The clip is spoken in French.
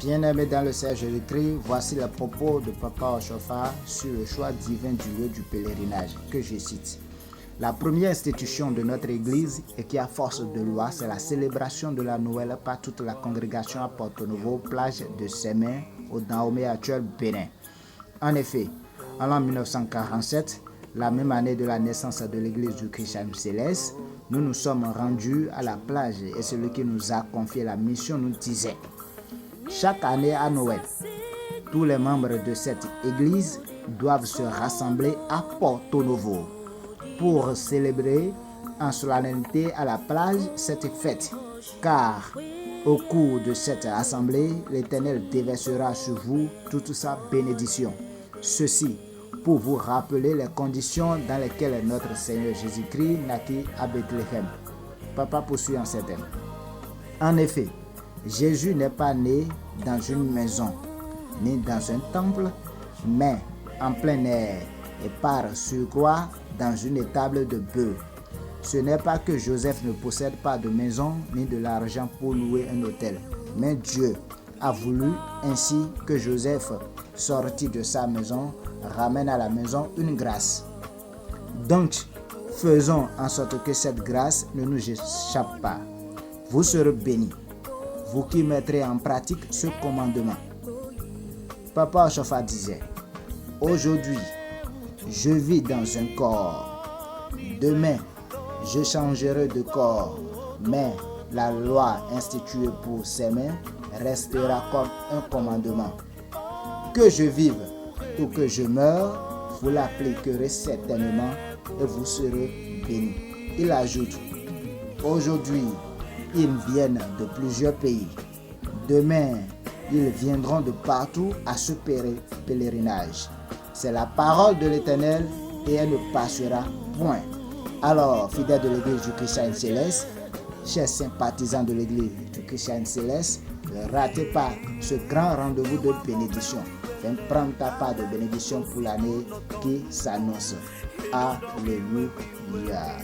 Bien-aimés dans le Seigneur Jésus-Christ, voici les propos de Papa Oshofa sur le choix divin du lieu du pèlerinage, que je cite. La première institution de notre Église et qui a force de loi, c'est la célébration de la Noël par toute la congrégation à Porto Novo, plage de Sémin, au Dahomey actuel Bénin. En effet, en l'an 1947, la même année de la naissance de l'Église du Christianisme céleste, nous nous sommes rendus à la plage et celui qui nous a confié la mission nous disait: chaque année à Noël, tous les membres de cette église doivent se rassembler à Porto Novo pour célébrer en solennité à la plage cette fête, car au cours de cette assemblée, l'Éternel déversera sur vous toute sa bénédiction. Ceci pour vous rappeler les conditions dans lesquelles notre Seigneur Jésus-Christ naquit à Bethléem. Papa poursuit en ces termes. En effet, Jésus n'est pas né dans une maison, ni dans un temple, mais en plein air et par surcroît dans une étable de bœufs. Ce n'est pas que Joseph ne possède pas de maison ni de l'argent pour louer un hôtel, mais Dieu a voulu ainsi que Joseph, sorti de sa maison, ramène à la maison une grâce. Donc, faisons en sorte que cette grâce ne nous échappe pas. Vous serez bénis, vous qui mettrez en pratique ce commandement. Papa Oshofa disait: aujourd'hui, je vis dans un corps. Demain, je changerai de corps. Mais la loi instituée pour ces mains restera comme un commandement. Que je vive ou que je meure, vous l'appliquerez certainement et vous serez bénis. Il ajoute: aujourd'hui, ils viennent de plusieurs pays. Demain, ils viendront de partout à ce pèlerinage. C'est la parole de l'Éternel et elle ne passera point. Alors, fidèles de l'Église du Christianisme céleste, chers sympathisants de l'Église du Christianisme céleste, ne ratez pas ce grand rendez-vous de bénédiction. Viens prendre ta part de bénédiction pour l'année qui s'annonce. Alléluia.